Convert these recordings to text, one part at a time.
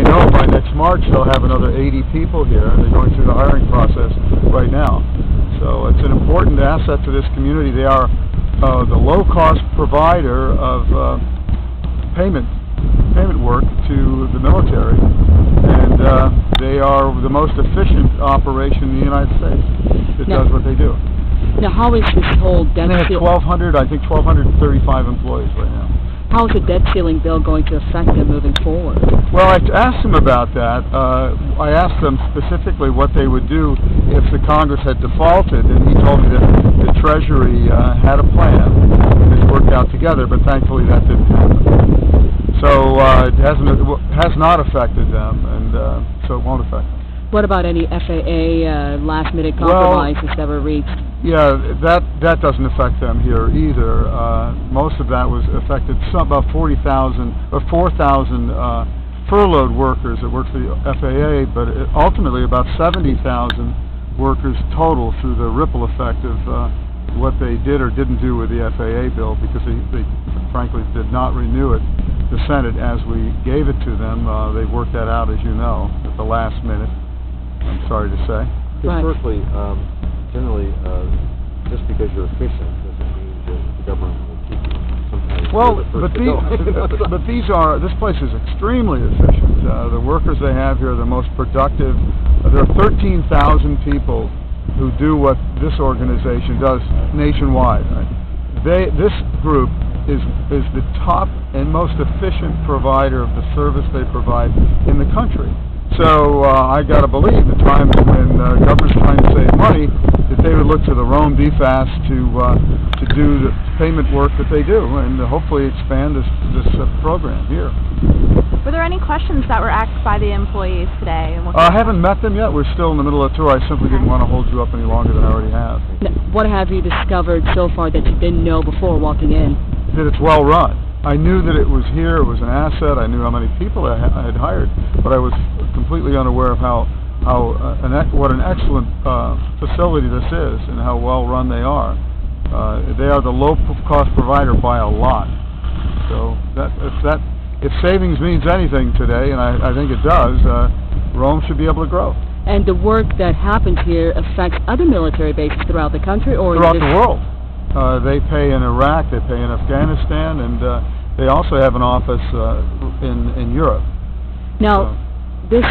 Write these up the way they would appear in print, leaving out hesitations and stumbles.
know, by next March they'll have another 80 people here, and they're going through the hiring process right now. So it's an important asset to this community. They are the low-cost provider of payment work to the military, and they are the most efficient operation in the United States that does what they do. Now, how is this whole debt ceiling? They have 1,235 employees right now. How is the debt ceiling bill going to affect them moving forward? Well, I asked them about that. I asked them specifically what they would do if the Congress had defaulted, and he told me that the Treasury had a plan. They worked out together, but thankfully that didn't happen. So it has not affected them, and so it won't affect them. What about any FAA last-minute compromises that were reached? Yeah, that doesn't affect them here either. Most of that was affected about 4,000 furloughed workers that work for the FAA, but ultimately about 70,000 workers total through the ripple effect of what they did or didn't do with the FAA bill, because they frankly did not renew it. The Senate, as we gave it to them, they worked that out, as you know, at the last minute, I'm sorry to say. Historically, generally, just because you're efficient doesn't mean that the government will keep you. Sometimes this place is extremely efficient. The workers they have here are the most productive. There are 13,000 people who do what this organization does nationwide. Right? This group is the top and most efficient provider of the service they provide in the country. So I got to believe the times when government's trying to save money, that they would look to the Rome DFAS to do the payment work that they do, and hopefully expand this program here. Were there any questions that were asked by the employees today? I haven't met them yet. We're still in the middle of the tour. I simply didn't want to hold you up any longer than I already have. Now, what have you discovered so far that you didn't know before walking in? That it's well run. I knew that it was here, it was an asset, I knew how many people I had hired, but I was completely unaware of what an excellent facility this is and how well run they are. They are the low-cost provider by a lot. So if savings means anything today, and I think it does, Rome should be able to grow. And the work that happens here affects other military bases throughout the country, or throughout the world. They pay in Iraq, they pay in Afghanistan, and they also have an office in Europe. Now, this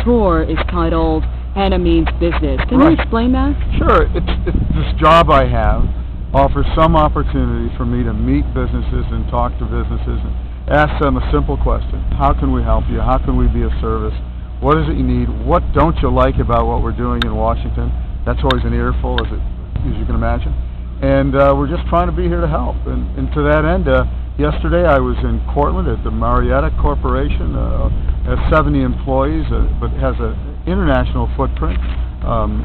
tour is titled Hanna Means Business. Can you explain that? Sure. This job I have offers some opportunity for me to meet businesses and talk to businesses and ask them a simple question. How can we help you? How can we be of service? What is it you need? What don't you like about what we're doing in Washington? That's always an earful, as you can imagine. And we're just trying to be here to help. And to that end, yesterday I was in Cortland at the Marietta Corporation. Has 70 employees, but has an international footprint.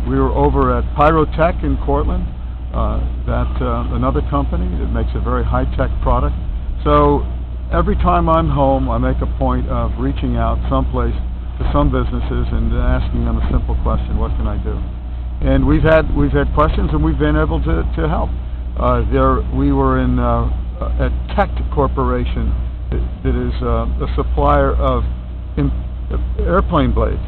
We were over at Pyrotech in Cortland, another company that makes a very high-tech product. So every time I'm home, I make a point of reaching out someplace to some businesses and asking them a simple question: what can I do? And we've had questions, and we've been able to help. We were in at Tech Corporation, that is a supplier of airplane blades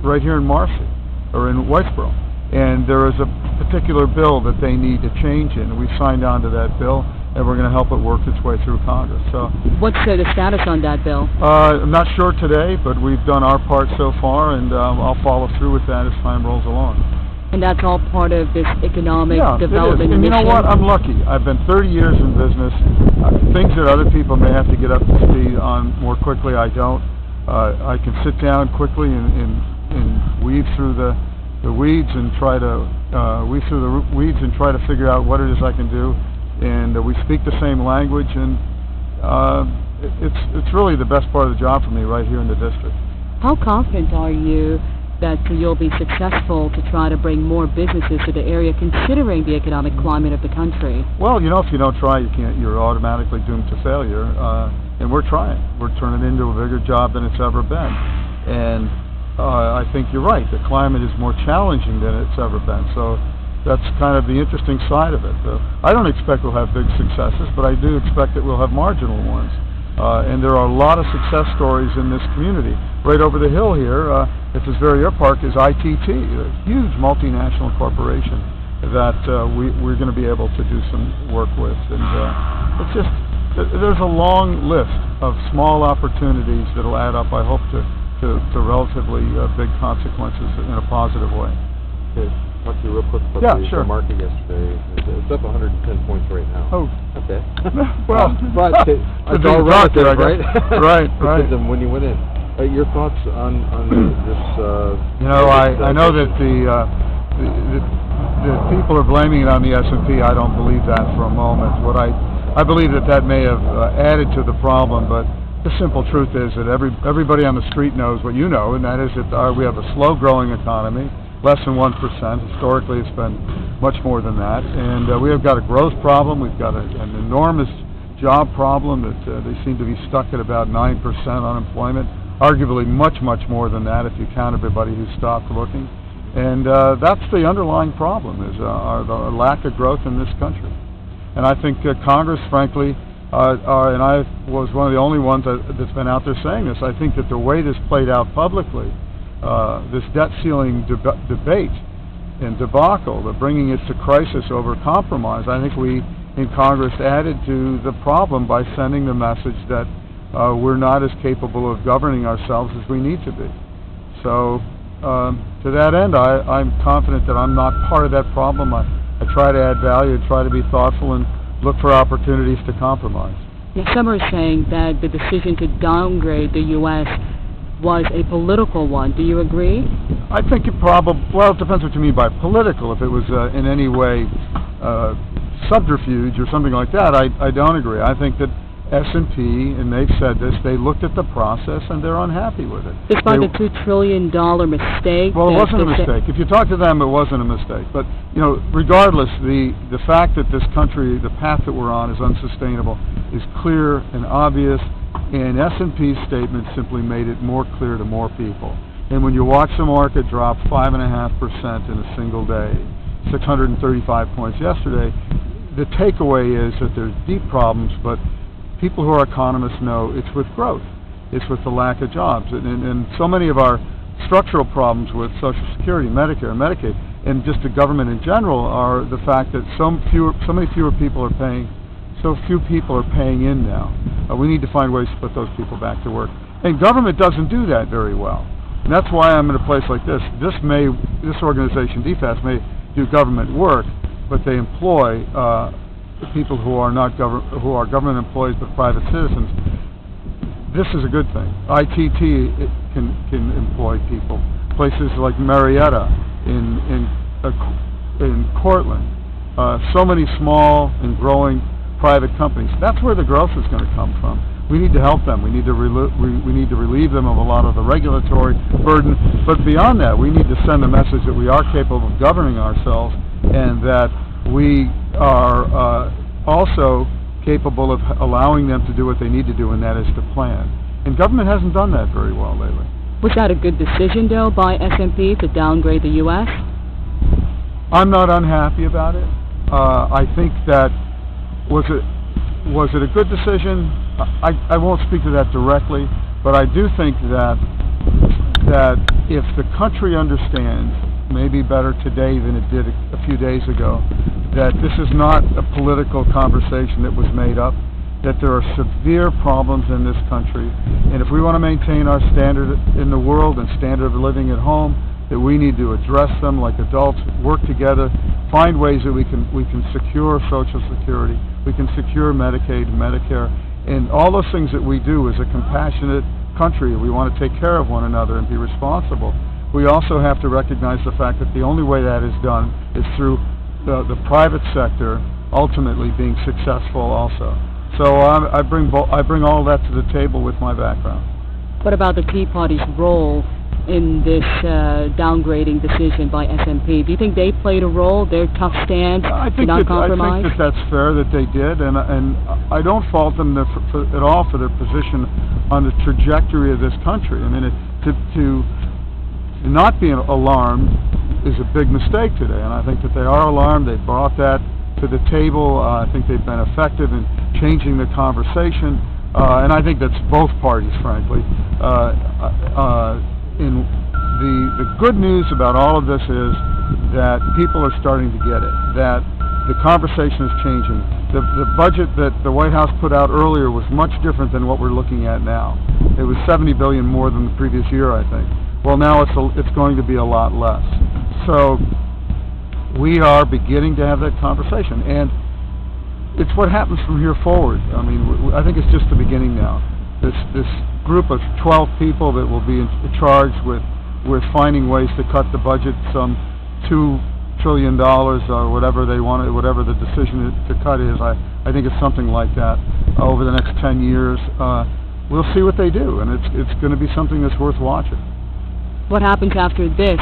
right here in Marcy, or in Whitesboro. And there is a particular bill that they need to change in. We signed on to that bill, and we're going to help it work its way through Congress. So, what's the status on that bill? I'm not sure today, but we've done our part so far, and I'll follow through with that as time rolls along. And that's all part of this economic development mission? And you know what? I'm lucky. I've been 30 years in business. Things that other people may have to get up to speed on more quickly, I don't. I can sit down quickly and weave through the weeds and try to figure out what it is I can do. And we speak the same language, and it's really the best part of the job for me right here in the district. How confident are you that you'll be successful to try to bring more businesses to the area, considering the economic climate of the country? Well, you know, if you don't try, you're automatically doomed to failure. And we're trying. We're turning it into a bigger job than it's ever been. And I think you're right. The climate is more challenging than it's ever been. So that's kind of the interesting side of it. I don't expect we'll have big successes, but I do expect that we'll have marginal ones. And there are a lot of success stories in this community. Right over the hill here, at this very airpark, is ITT, a huge multinational corporation that we're going to be able to do some work with. And it's just, there's a long list of small opportunities that will add up, I hope, to relatively big consequences in a positive way. Okay. Talk to you real quick about the market yesterday. It's up 110 points right now. Oh. Okay. Well, but it's all relative, right? Right. When you went in. Your thoughts on this? You know, I know that the people are blaming it on the S&P. I don't believe that for a moment. I believe that may have added to the problem, but the simple truth is that everybody on the street knows what you know, and that is that we have a slow-growing economy, less than 1%. Historically, it's been much more than that, and we have got a growth problem. We've got an enormous job problem that they seem to be stuck at about 9% unemployment. Arguably much more than that if you count everybody who stopped looking. And that's the underlying problem, is the lack of growth in this country. And I think Congress, frankly, and I was one of the only ones that's been out there saying this, I think that the way this played out publicly, this debt ceiling debate and debacle, the bringing it to crisis over compromise, I think we in Congress added to the problem by sending the message that we're not as capable of governing ourselves as we need to be. So, to that end, I'm confident that I'm not part of that problem. I try to add value, try to be thoughtful, and look for opportunities to compromise. Yeah, some are saying that the decision to downgrade the U.S. was a political one. Do you agree? I think it well, it depends what you mean by political. If it was in any way subterfuge or something like that, I don't agree. I think that S&P, and they've said this, they looked at the process and they're unhappy with it. Despite the $2 trillion mistake? Well, it wasn't a mistake. If you talk to them, it wasn't a mistake. But, you know, regardless, the fact that this country, the path that we're on is unsustainable is clear and obvious, and S&P's statement simply made it more clear to more people. And when you watch the market drop 5.5% in a single day, 635 points yesterday, the takeaway is that there's deep problems, but people who are economists know it's with growth. It's with the lack of jobs. And so many of our structural problems with Social Security, Medicare, Medicaid, and just the government in general are the fact that so many fewer people are paying, so few people are paying in now. We need to find ways to put those people back to work. And government doesn't do that very well. And that's why I'm in a place like this. This organization, DFAS, may do government work, but they employ people who are government employees but private citizens. This is a good thing. ITT can employ people. Places like Marietta in Cortland, so many small and growing private companies. That's where the growth is going to come from. We need to help them. We need to relieve them of a lot of the regulatory burden. But beyond that, we need to send a message that we are capable of governing ourselves, and that we are also capable of allowing them to do what they need to do, and that is to plan. And government hasn't done that very well lately. Was that a good decision, though, by S&P to downgrade the U.S.? I'm not unhappy about it. I think that was it a good decision? I won't speak to that directly, but I do think that if the country understands, maybe better today than it did a few days ago, that this is not a political conversation that was made up, that there are severe problems in this country, and if we want to maintain our standard in the world and standard of living at home, that we need to address them like adults, work together, find ways that we can secure Social Security, we can secure Medicaid and Medicare, and all those things that we do as a compassionate country. We want to take care of one another and be responsible. We also have to recognize the fact that the only way that is done is through the private sector ultimately being successful also. So I bring all that to the table with my background. What about the Tea Party's role in this downgrading decision by S&P? Do you think they played a role, their tough stance to not compromise? I think that's fair that they did, and I don't fault them at all for their position on the trajectory of this country. I mean, to not be alarmed is a big mistake today, and I think that they are alarmed. They brought that to the table. I think they've been effective in changing the conversation. and I think that's both parties, frankly. The good news about all of this is that people are starting to get it, that the conversation is changing. The budget that the White House put out earlier was much different than what we're looking at now. It was $70 billion more than the previous year, I think. Well, now it's going to be a lot less. So we are beginning to have that conversation, and it's what happens from here forward. I mean, I think it's just the beginning now. This group of 12 people that will be charged with finding ways to cut the budget some $2 trillion or whatever they want, whatever the decision to cut is. I think it's something like that over the next 10 years. We'll see what they do, and it's going to be something that's worth watching. What happens after this?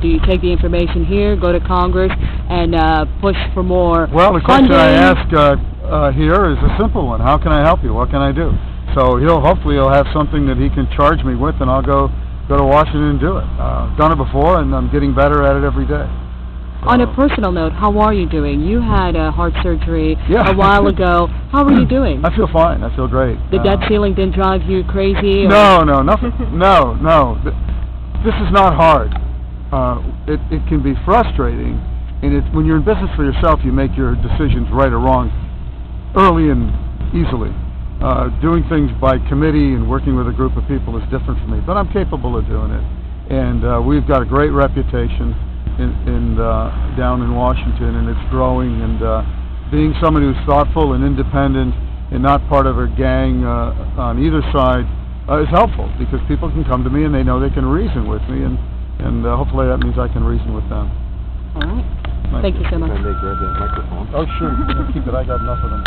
Do you take the information here, go to Congress, and push for more Well, the question funding? I ask here is a simple one. How can I help you? What can I do? So hopefully he'll have something that he can charge me with, and I'll go to Washington and do it. Done it before, and I'm getting better at it every day. On a personal note, how are you doing? You had heart surgery Yeah. a while ago. How are you doing? I feel fine. I feel great. The debt ceiling didn't drive you crazy? Or? No, nothing. No. This is not hard. It can be frustrating, and when you're in business for yourself, you make your decisions right or wrong early and easily. Doing things by committee and working with a group of people is different for me, but I'm capable of doing it. And we've got a great reputation down in Washington, and it's growing. And being someone who's thoughtful and independent and not part of a gang on either side is helpful, because people can come to me and they know they can reason with me, and hopefully that means I can reason with them. All right. Thank you so much. Can I grab that microphone? Oh, sure. Keep it. I got enough of them.